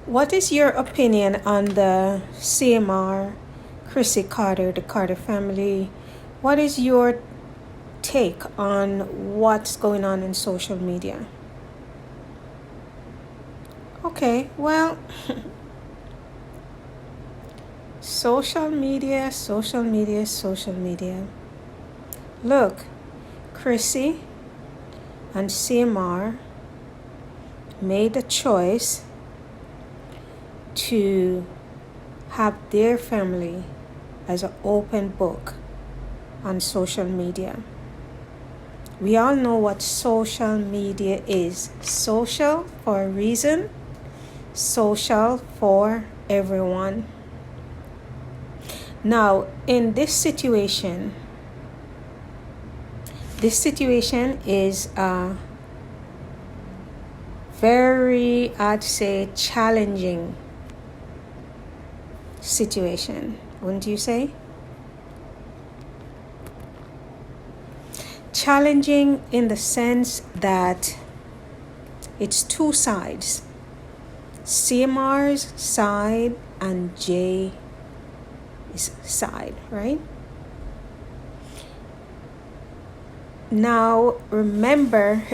What is your opinion on the CMR, Chrissy Carter, the Carter family? What is your take on what's going on in social media? Okay, well, social media, social media, social media. Look, Chrissy and CMR made a choice to have their family as an open book on social media. We all know what social media is. Social for a reason, social for everyone. Now, in this situation is a very, I'd say, challenging situation, wouldn't you say? Challenging in the sense that it's two sides. CMR's side and Jay's side, right? Now, remember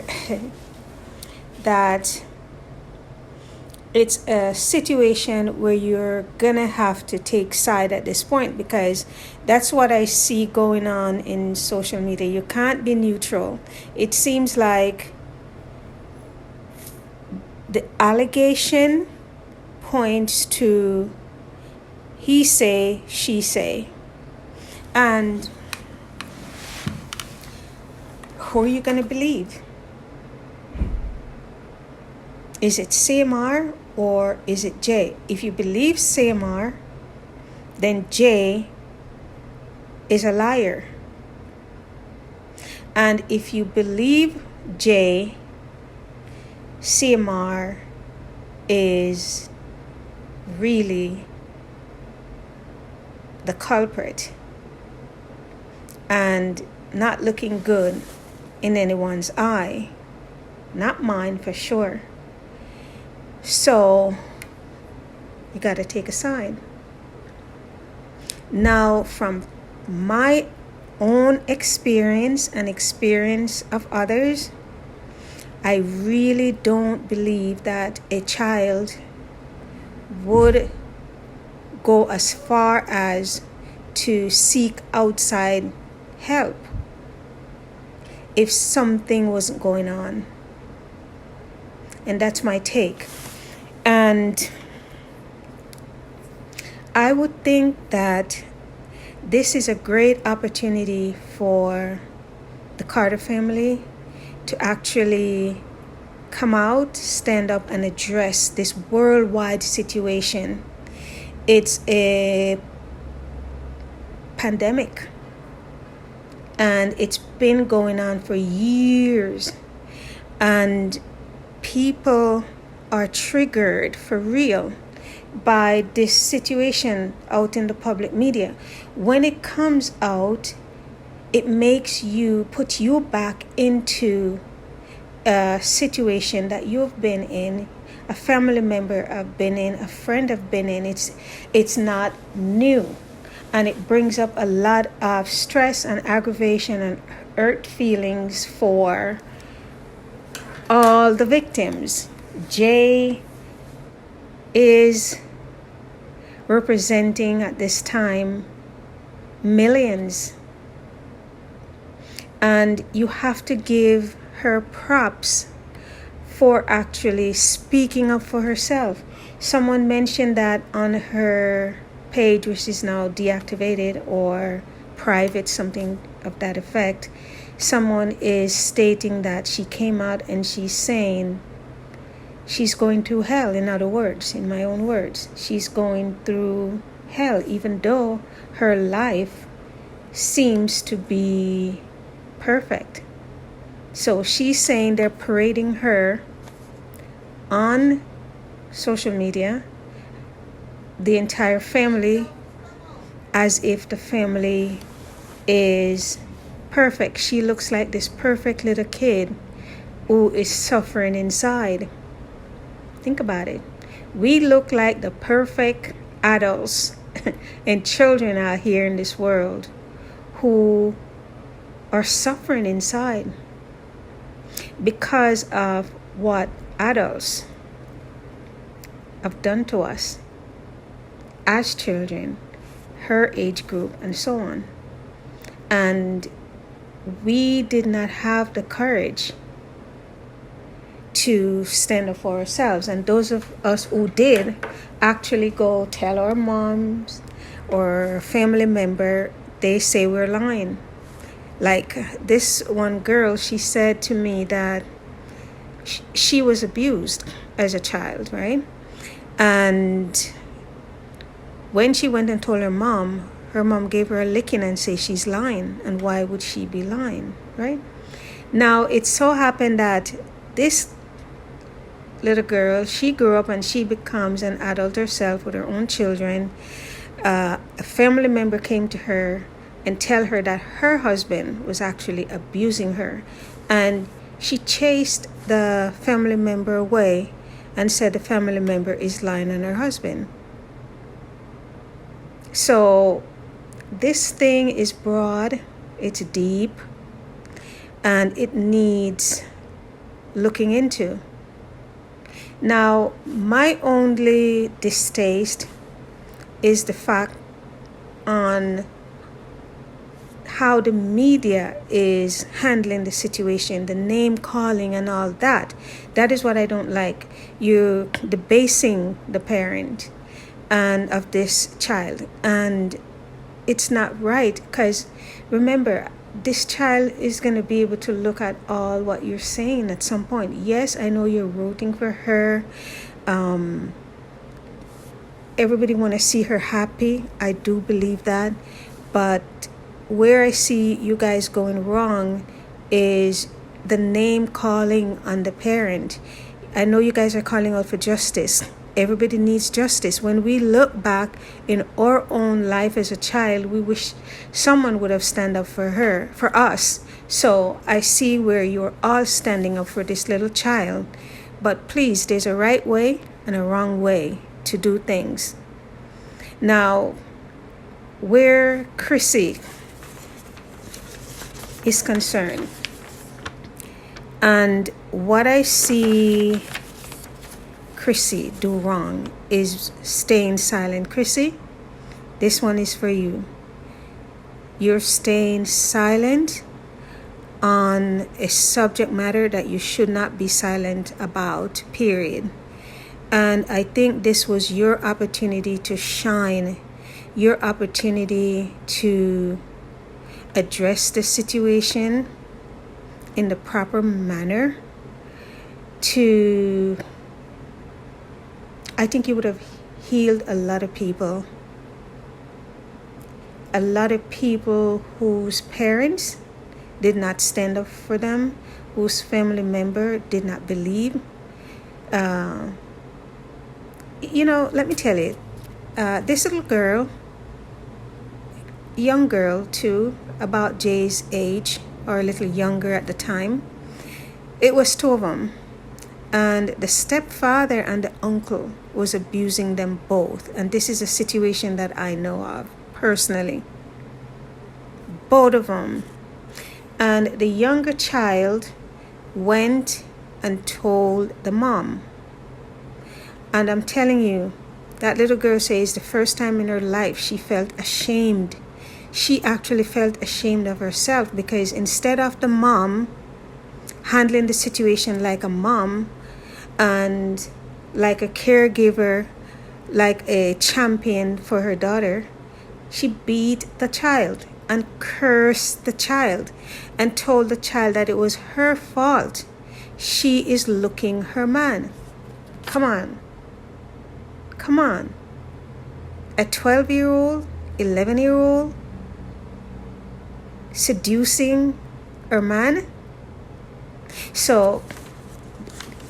that it's a situation where you're gonna have to take side at this point, because that's what I see going on in social media. You can't be neutral. It seems like the allegation points to he say, she say. And who are you gonna believe? Is it CMR or is it Jay? If you believe CMR, then Jay is a liar. And if you believe Jay, CMR is really the culprit and not looking good in anyone's eye. Not mine for sure. So you got to take a side. Now, from my own experience and experience of others, I really don't believe that a child would go as far as to seek outside help if something wasn't going on. And that's my take. And I would think that this is a great opportunity for the Carter family to actually come out, stand up, and address this worldwide situation. It's a pandemic, and it's been going on for years, and people are triggered for real by this situation out in the public media. When it comes out, it makes you put you back into a situation that you've been in, a family member have been in, a friend have been in. It's not new, and it brings up a lot of stress and aggravation and hurt feelings for all the victims. Jay is representing at this time millions, and you have to give her props for actually speaking up for herself. Someone mentioned that on her page, which is now deactivated or private, something of that effect. Someone is stating that she came out and she's saying she's going through hell. In other words, in my own words, she's going through hell, even though her life seems to be perfect. So she's saying they're parading her on social media, the entire family, as if the family is perfect. She looks like this perfect little kid who is suffering inside. Think about it. We look like the perfect adults and children out here in this world who are suffering inside because of what adults have done to us as children, her age group, and so on. And we did not have the courage to stand up for ourselves. And those of us who did actually go tell our moms or family member, they say we're lying. Like this one girl, she said to me that she was abused as a child, right? And when she went and told her mom gave her a licking and say she's lying. And why would she be lying, right? Now, it so happened that this little girl, she grew up and she becomes an adult herself with her own children. A family member came to her and tell her that her husband was actually abusing her. And she chased the family member away and said the family member is lying on her husband. So this thing is broad, it's deep, and it needs looking into. Now, my only distaste is the fact on how the media is handling the situation, the name calling and all that. That is what I don't like. You're debasing the parent and of this child, and it's not right, because remember, this child is going to be able to look at all what you're saying at some point. Yes, I know you're rooting for her. Everybody want to see her happy. I do believe that. But where I see you guys going wrong is the name calling on the parent. I know you guys are calling out for justice. Everybody needs justice. When we look back in our own life as a child, we wish someone would have stand up for us. So I see where you're all standing up for this little child. But please, there's a right way and a wrong way to do things. Now, where Chrissy is concerned, and what I see Chrissy do wrong is staying silent. Chrissy, this one is for you. You're staying silent on a subject matter that you should not be silent about, period. And I think this was your opportunity to shine, your opportunity to address the situation in the proper manner. I think you would have healed a lot of people. A lot of people whose parents did not stand up for them, whose family member did not believe. Let me tell you, this little girl, young girl too, about Jay's age, or a little younger at the time, it was two of them. And the stepfather and the uncle was abusing them both. And this is a situation that I know of personally. Both of them. And the younger child went and told the mom. And I'm telling you, that little girl says the first time in her life she felt ashamed. She actually felt ashamed of herself, because instead of the mom handling the situation like a mom and like a caregiver, like a champion for her daughter, she beat the child and cursed the child and told the child that it was her fault. She is looking her man. Come on. A 12-year-old, 11-year-old seducing her man. So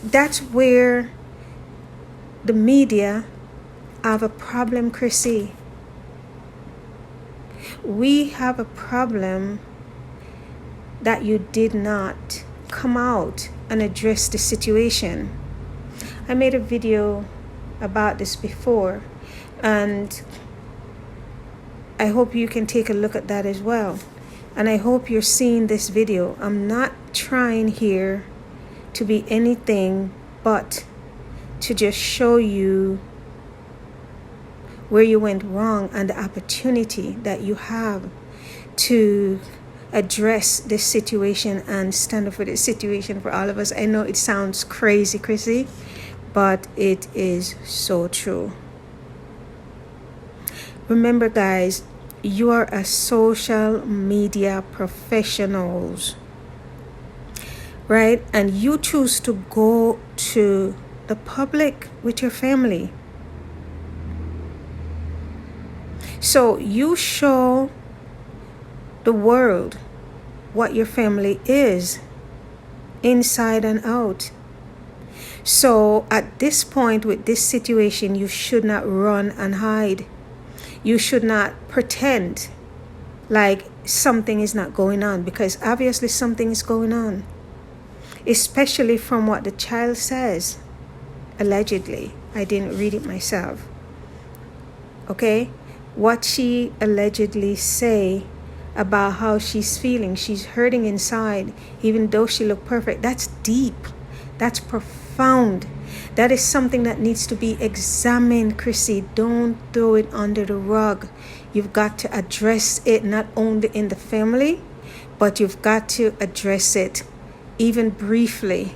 that's where the media have a problem, Chrissy. We have a problem that you did not come out and address the situation. I made a video about this before, and I hope you can take a look at that as well. And I hope you're seeing this video. I'm not trying here to be anything but to just show you where you went wrong and the opportunity that you have to address this situation and stand up for this situation for all of us. I know it sounds crazy, Chrissy, but it is so true. Remember, guys, you are a social media professionals, right? And you choose to go to the public with your family. So you show the world what your family is, inside and out. So at this point with this situation, you should not run and hide. You should not pretend like something is not going on, because obviously something is going on, especially from what the child says, allegedly. I didn't read it myself. Okay? What she allegedly say about how she's feeling. She's hurting inside, even though she looked perfect. That's deep. That's profound. That is something that needs to be examined, Chrissy. Don't throw it under the rug. You've got to address it not only in the family, but you've got to address it even briefly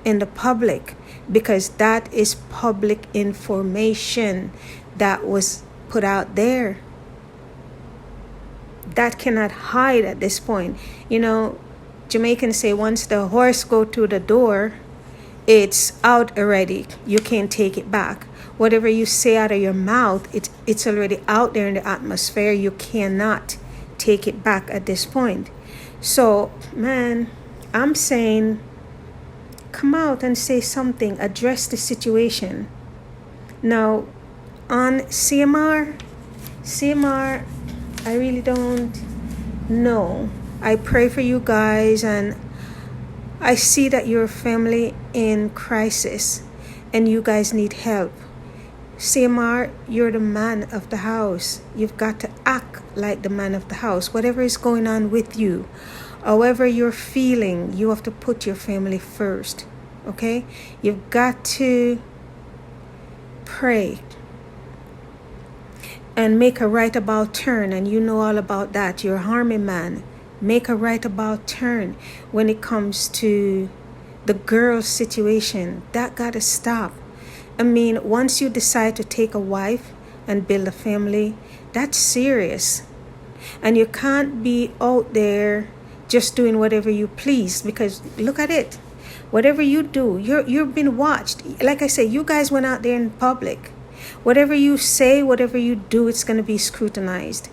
in the public, because that is public information that was put out there. That cannot hide at this point. You know, Jamaicans say once the horse go through the door, it's out already. You can't take it back. Whatever you say out of your mouth, it's already out there in the atmosphere. You cannot take it back at this point. So, man, I'm saying, come out and say something. Address the situation. Now, on CMR, I really don't know. I pray for you guys, and I see that you're a family in crisis and you guys need help. CMR, you're the man of the house. You've got to act like the man of the house. Whatever is going on with you, however you're feeling, you have to put your family first. Okay? You've got to pray and make a right about turn, and you know all about that. You're a army man. Make a right about turn when it comes to the girl situation. That gotta stop. I mean, once you decide to take a wife and build a family, that's serious. And you can't be out there just doing whatever you please, because look at it. Whatever you do, you're being watched. Like I say, you guys went out there in public. Whatever you say, whatever you do, it's going to be scrutinized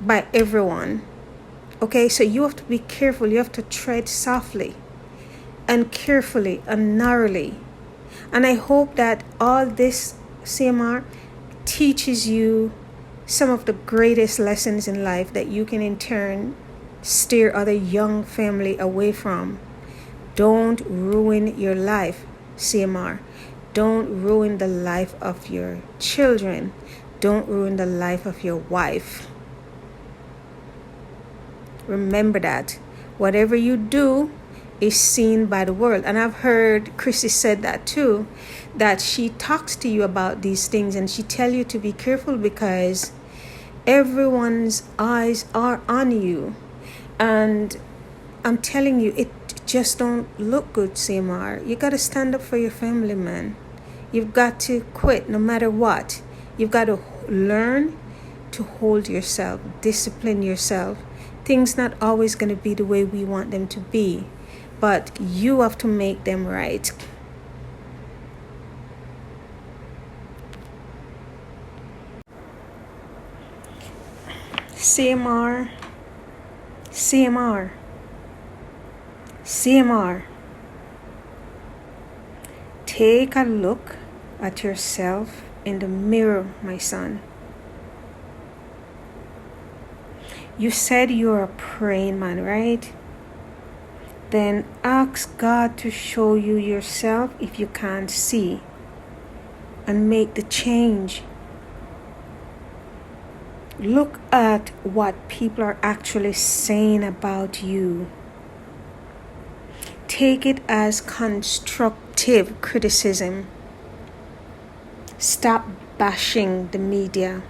by everyone. Okay, so you have to be careful. You have to tread softly and carefully and narrowly. And I hope that all this, CMR, teaches you some of the greatest lessons in life that you can in turn steer other young family away from. Don't ruin your life, CMR. Don't ruin the life of your children. Don't ruin the life of your wife. Remember that. Whatever you do is seen by the world. And I've heard Chrissy said that too, that she talks to you about these things and she tell you to be careful because everyone's eyes are on you. And I'm telling you, it just don't look good, CMR. You got to stand up for your family, man. You've got to quit no matter what. You've got to learn to hold yourself, discipline yourself. Things not always going to be the way we want them to be, but you have to make them right. CMR, CMR, CMR. Take a look at yourself in the mirror, my son. You said you're a praying man, right? Then ask God to show you yourself if you can't see. and make the change. Look at what people are actually saying about you. Take it as constructive criticism. Stop bashing the media.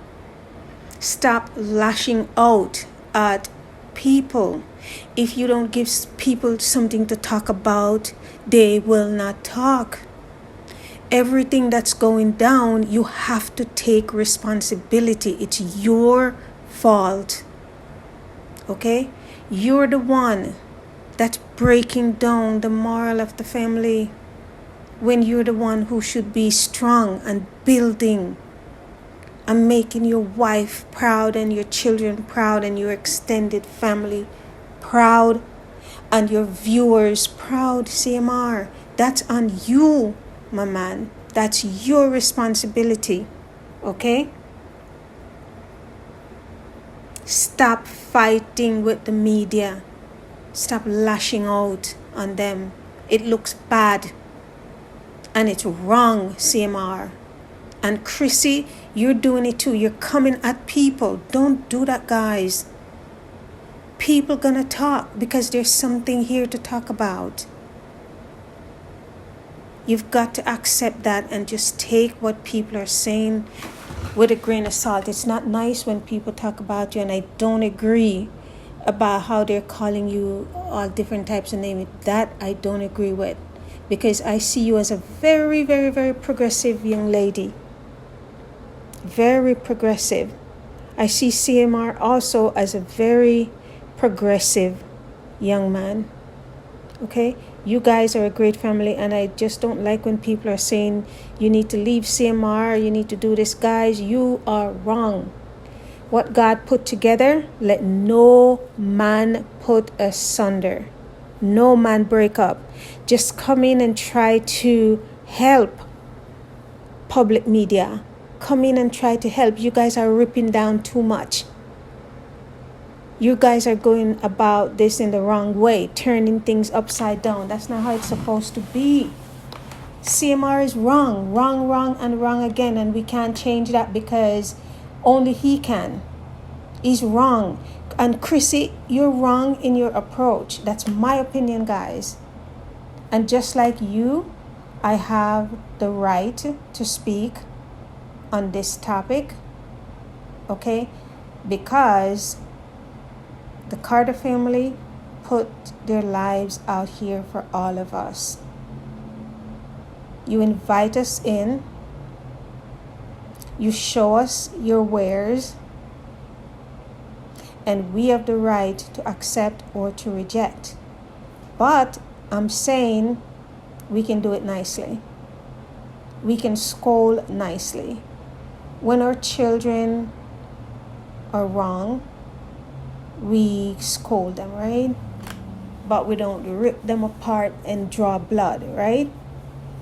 Stop lashing out at people. If you don't give people something to talk about, they will not talk. Everything that's going down, you have to take responsibility. It's your fault. Okay? You're the one that's breaking down the moral of the family when you're the one who should be strong and building and making your wife proud and your children proud and your extended family proud and your viewers proud. CMR, that's on you, my man. That's your responsibility. Okay? Stop fighting with the media. Stop lashing out on them. It looks bad. And it's wrong, CMR. And Chrissy, you're doing it too. You're coming at people. Don't do that, guys. People gonna talk because there's something here to talk about. You've got to accept that and just take what people are saying with a grain of salt. It's not nice when people talk about you, and I don't agree about how they're calling you all different types of names. That I don't agree with, because I see you as a very, very, very progressive young lady. Very progressive. I see CMR also as a very progressive young man. Okay? You guys are a great family, and I just don't like when people are saying you need to leave CMR, you need to do this. Guys, you are wrong. What God put together, let no man put asunder. No man break up. Just come in and try to help public media. Come in and try to help. You guys are ripping down too much. You guys are going about this in the wrong way, turning things upside down. That's not how it's supposed to be. CMR is wrong, and wrong again, and we can't change that because only he can. He's wrong. And Chrissy, you're wrong in your approach. That's my opinion, guys. And just like you, I have the right to speak on this topic, okay? Because the Carter family put their lives out here for all of us. You invite us in. You show us your wares. And we have the right to accept or to reject. But I'm saying we can do it nicely. We can scold nicely. When our children are wrong, we scold them, right? But we don't rip them apart and draw blood, right?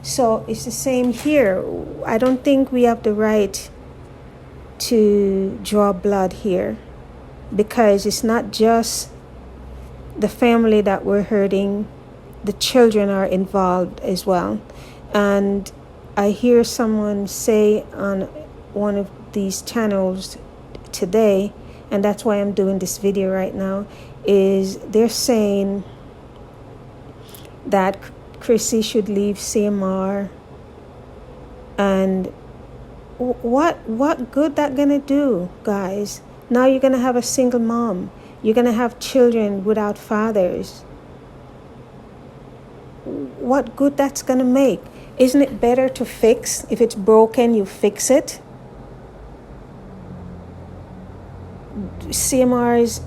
So it's the same here. I don't think we have the right to draw blood here, because it's not just the family that we're hurting. The children are involved as well. And I hear someone say on one of these channels today, and that's why I'm doing this video right now, is they're saying that Chrissy should leave CMR. And what good that gonna do, guys? Now you're gonna have a single mom. You're gonna have children without fathers. What good that's gonna make? Isn't it better to fix? If it's broken, you fix it. CMR's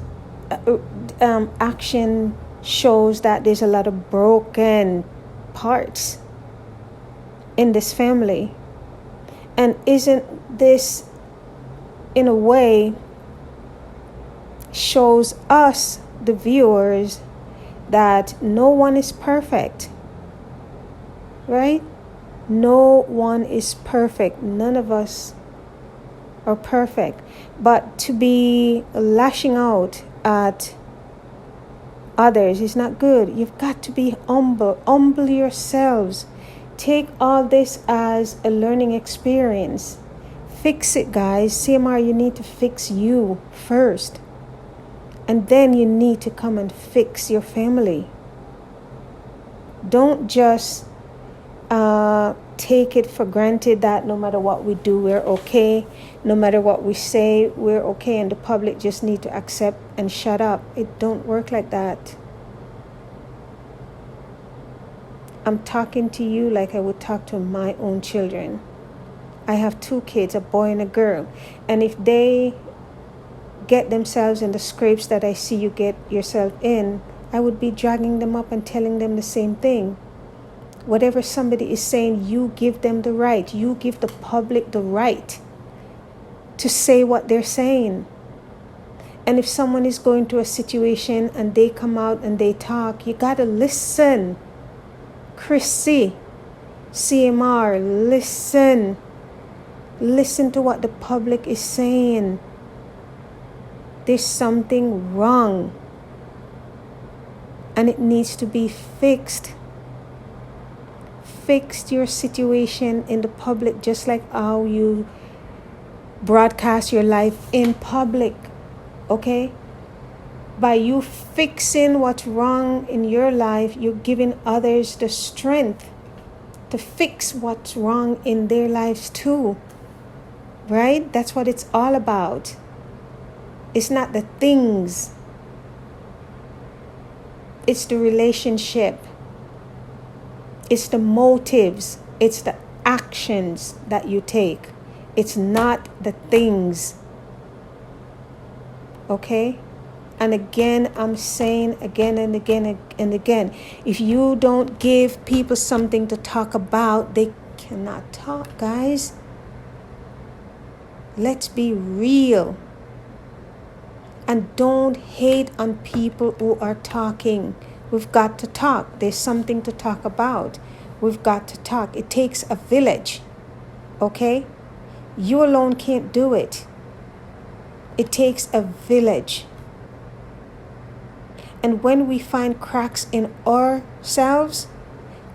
action shows that there's a lot of broken parts in this family. And isn't this, in a way, shows us, the viewers, that no one is perfect, right? No one is perfect. None of us are perfect. But to be lashing out at others is not good. You've got to be humble. Humble yourselves. Take all this as a learning experience. Fix it, guys. CMR, you need to fix you first. And then you need to come and fix your family. Don't just take it for granted that no matter what we do, we're okay. No matter what we say, we're okay. And the public just need to accept and shut up. It don't work like that. I'm talking to you like I would talk to my own children. I have 2 kids, a boy and a girl. And if they get themselves in the scrapes that I see you get yourself in, I would be dragging them up and telling them the same thing. Whatever somebody is saying, you give them the right. You give the public the right to say what they're saying. And if someone is going through a situation and they come out and they talk, you gotta listen. Chrissy, CMR, listen. Listen to what the public is saying. There's something wrong. And it needs to be fixed. Fix your situation in the public just like how you broadcast your life in public. Okay? By you fixing what's wrong in your life, you're giving others the strength to fix what's wrong in their lives too. Right? That's what it's all about. It's not the things. It's the relationship. It's the motives. It's the actions that you take. It's not the things. Okay? And again, I'm saying again and again and again, if you don't give people something to talk about, they cannot talk, guys. Let's be real. And don't hate on people who are talking. We've got to talk. There's something to talk about. We've got to talk. It takes a village. Okay? You alone can't do it. It takes a village. And when we find cracks in ourselves,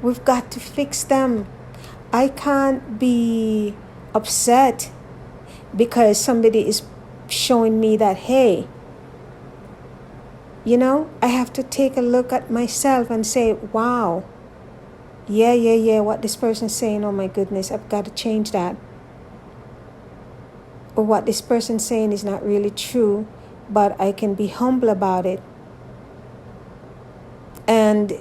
we've got to fix them. I can't be upset because somebody is showing me that, hey, you know, I have to take a look at myself and say, wow, yeah, what this person's saying, oh my goodness, I've got to change that. Or what this person's saying is not really true, but I can be humble about it. And,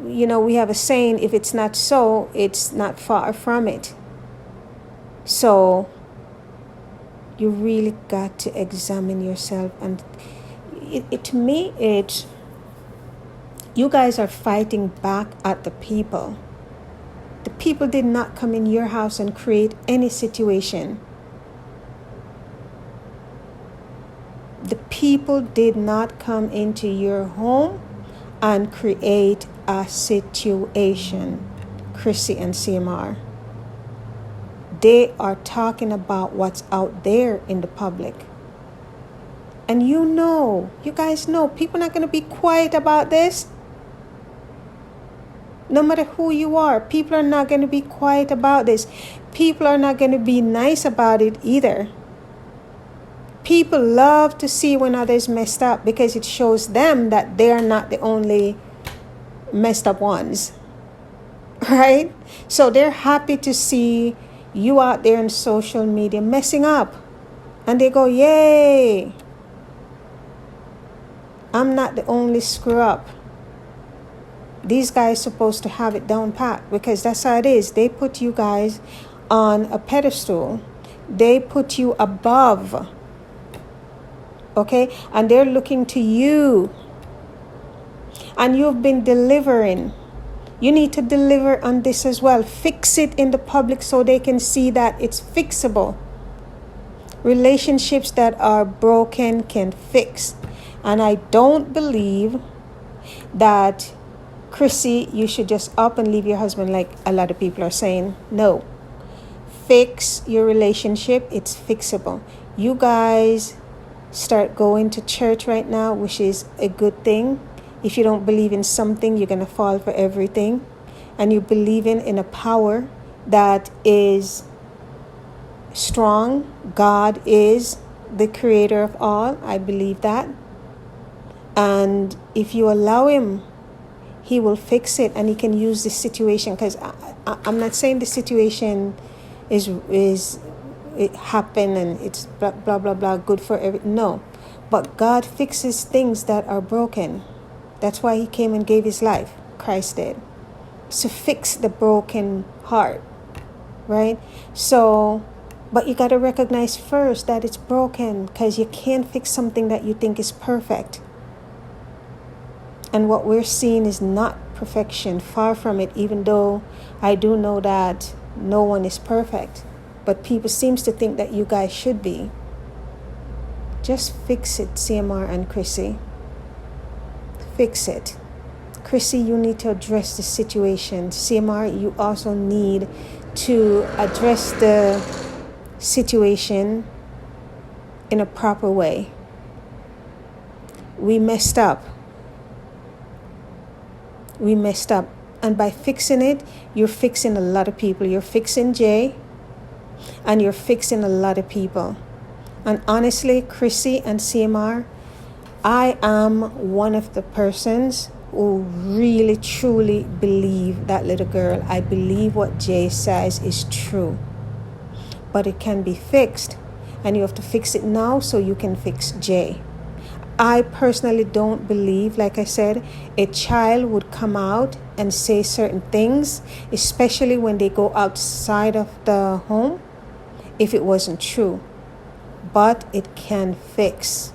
you know, we have a saying, if it's not so, it's not far from it. So you really got to examine yourself. And to me, you guys are fighting back at the people. The people did not come in your house and create any situation. The people did not come into your home and create a situation, Chrissy and CMR. They are talking about what's out there in the public. And you guys know, people are not going to be quiet about this. No matter who you are, people are not going to be quiet about this. People are not going to be nice about it either. People love to see when others messed up because it shows them that they're not the only messed up ones. Right? So they're happy to see you out there on social media messing up. And they go, yay! I'm not the only screw up. These guys supposed to have it down pat because that's how it is. They put you guys on a pedestal. They put you above. Okay? And they're looking to you. And you've been delivering. You need to deliver on this as well. Fix it in the public so they can see that it's fixable. Relationships that are broken can fix. And I don't believe that, Chrissy, you should just up and leave your husband like a lot of people are saying. No. Fix your relationship. It's fixable. You guys start going to church right now, which is a good thing. If you don't believe in something, you're going to fall for everything. and you're believing in a power that is strong. God is the creator of all. I believe that. And if you allow him, he will fix it, and he can use this situation. Because I'm not saying the situation is it happened and it's blah blah blah blah good for every, no, but God fixes things that are broken. That's why he came and gave his life. Christ did, to fix the broken heart, right? So, but you got to recognize first that it's broken, because you can't fix something that you think is perfect. And what we're seeing is not perfection, far from it, even though I do know that no one is perfect. But people seems to think that you guys should be. Just fix it, CMR and Chrissy. Fix it. Chrissy, you need to address the situation. CMR, you also need to address the situation in a proper way. We messed up. And by fixing it, you're fixing a lot of people. You're fixing Jay, and you're fixing a lot of people. And honestly, Chrissy and CMR, I am one of the persons who really truly believe that little girl. I believe what Jay says is true. But it can be fixed, and you have to fix it now so you can fix Jay. I personally don't believe, like I said, a child would come out and say certain things, especially when they go outside of the home, if it wasn't true. But it can fix.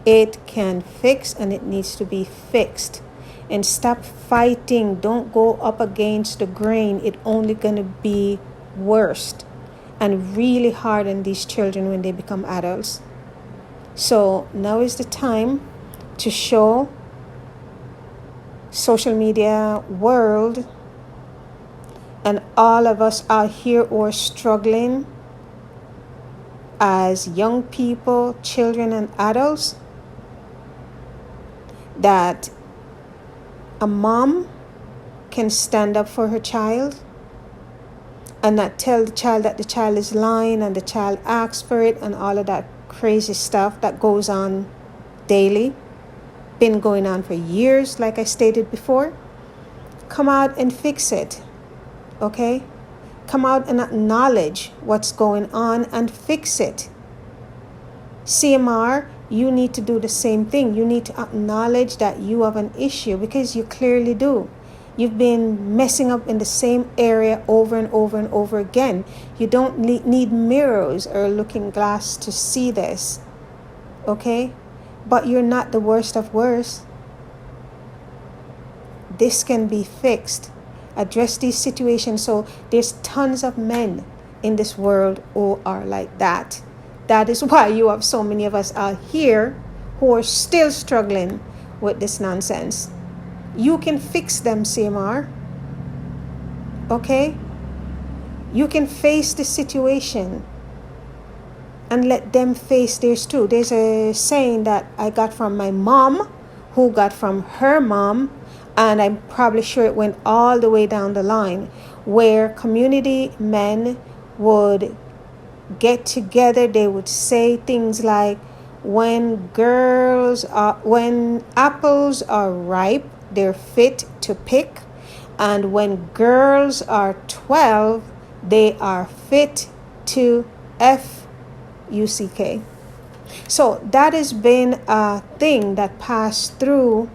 It can fix, and it needs to be fixed. And stop fighting. Don't go up against the grain. It's only going to be worse and really hard on these children when they become adults. So now is the time to show social media world and all of us out here who are struggling as young people, children and adults, that a mom can stand up for her child and not tell the child that the child is lying and the child asks for it and all of that crazy stuff that goes on daily, been going on for years, like I stated before. Come out and fix it, okay? Come out and acknowledge what's going on and fix it. CMR, you need to do the same thing. You need to acknowledge that you have an issue, because you clearly do. You've been messing up in the same area over and over and over again. You don't need mirrors or looking glass to see this, okay? But you're not the worst of worst. This can be fixed. Address these situations. So there's tons of men in this world who are like that. That is why you have so many of us out here who are still struggling with this nonsense. You can fix them, CMR. Okay? You can face the situation and let them face theirs too. There's a saying that I got from my mom, who got from her mom, and I'm probably sure it went all the way down the line, where community men would get together. They would say things like, when apples are ripe, they're fit to pick, and when girls are 12, they are fit to fuck. So that has been a thing that passed through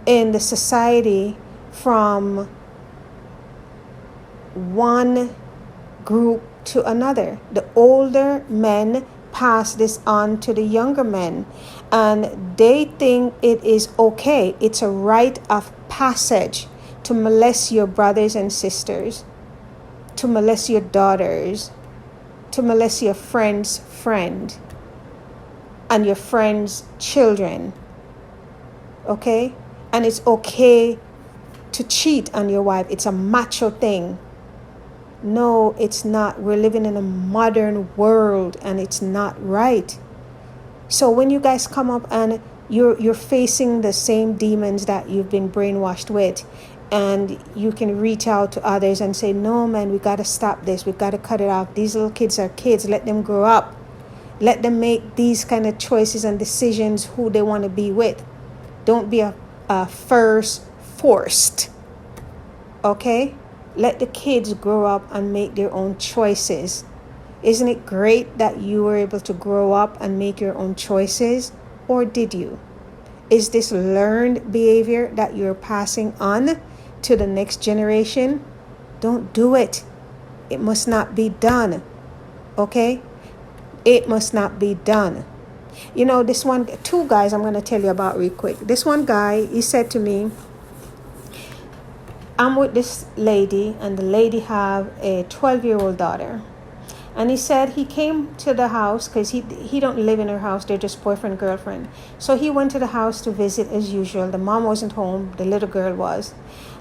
in the society from one group to another. The older men pass this on to the younger men, and they think it is okay. It's a rite of passage to molest your brothers and sisters, to molest your daughters, to molest your friend's friend and your friend's children, okay? And it's okay to cheat on your wife. It's a macho thing. No, it's not. We're living in a modern world, and it's not right. So when you guys come up and you're facing the same demons that you've been brainwashed with, and you can reach out to others and say, no man, we got to stop this, we got to cut it off. These little kids are kids, let them grow up, let them make these kind of choices and decisions who they want to be with. Don't be a first forced. Okay, let the kids grow up and make their own choices. Isn't it great that you were able to grow up and make your own choices? Or did you? Is this learned behavior that you're passing on to the next generation? Don't do it. It must not be done. Okay? It must not be done. You know, two guys I'm going to tell you about real quick. This one guy, he said to me, I'm with this lady, and the lady have a 12-year-old daughter. And he said he came to the house because he don't live in her house. They're just boyfriend, girlfriend. So he went to the house to visit as usual. The mom wasn't home. The little girl was.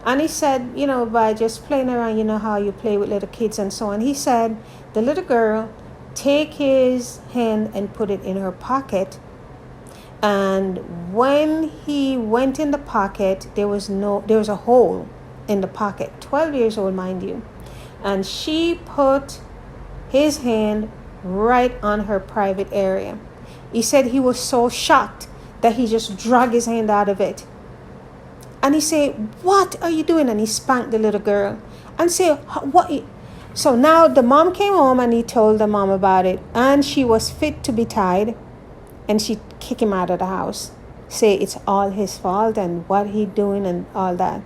And he said, you know, by just playing around, you know how you play with little kids and so on. He said the little girl take his hand and put it in her pocket. And when he went in the pocket, there was a hole in the pocket. 12 years old, mind you. And she put his hand right on her private area. He said he was so shocked that he just dragged his hand out of it. And he said, what are you doing? And he spanked the little girl and said, what? So now the mom came home and he told the mom about it. And she was fit to be tied. And she kicked him out of the house. Say it's all his fault and what he doing and all that.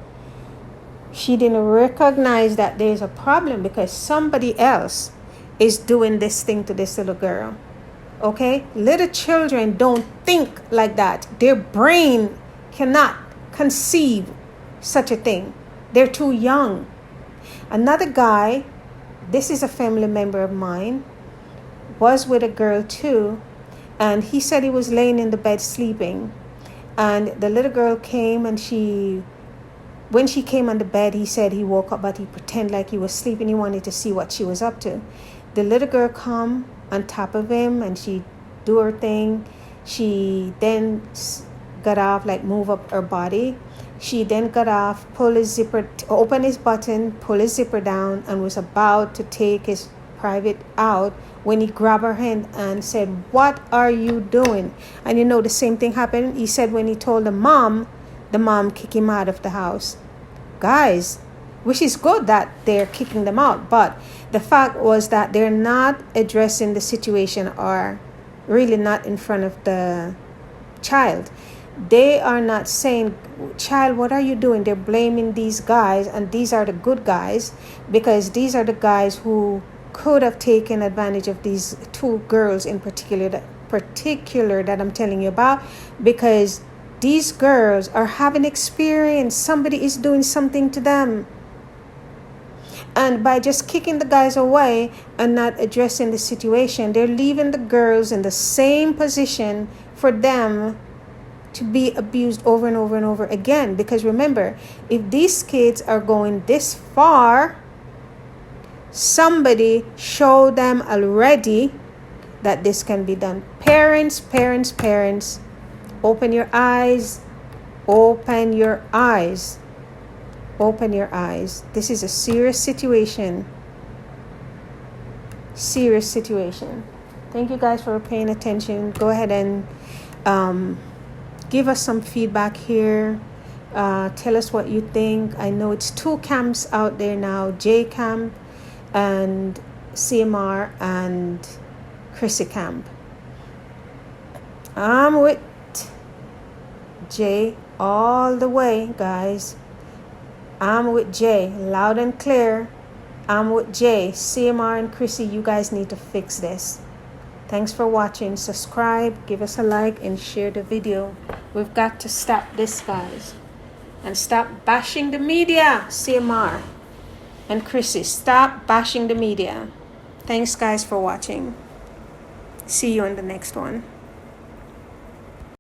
She didn't recognize that there's a problem because somebody else is doing this thing to this little girl. Okay? Little children don't think like that. Their brain cannot conceive such a thing. They're too young. Another guy, this is a family member of mine, was with a girl too, and he said he was laying in the bed sleeping, and the little girl came, and when she came on the bed, he said he woke up, but he pretended like he was sleeping. He wanted to see what she was up to. The little girl come on top of him, and she do her thing. She then got off, like move up her body. She then got off, pull his zipper, open his button, pull his zipper down, and was about to take his private out when he grabbed her hand and said, what are you doing? And you know, the same thing happened. He said when he told the mom kicked him out of the house. Guys, which is good that they're kicking them out, but the fact was that they're not addressing the situation or really not in front of the child. They are not saying, child, what are you doing? They're blaming these guys, and these are the good guys, because these are the guys who could have taken advantage of these two girls in particular that I'm telling you about, because these girls are having experience. Somebody is doing something to them. And by just kicking the guys away and not addressing the situation, they're leaving the girls in the same position for them to be abused over and over and over again. Because remember, if these kids are going this far, somebody showed them already that this can be done. Parents, open your eyes. Open your eyes. Open your eyes. This is a serious situation. Serious situation. Thank you guys for paying attention. Go ahead and give us some feedback here. Tell us what you think. I know it's two camps out there now, J camp and CMR and Chrissy camp. I'm with J all the way, guys. I'm with J, loud and clear. I'm with J. CMR and Chrissy, you guys need to fix this. Thanks for watching. Subscribe, give us a like, and share the video. We've got to stop this, guys. And stop bashing the media, CMR and Chrissy. Stop bashing the media. Thanks, guys, for watching. See you in the next one.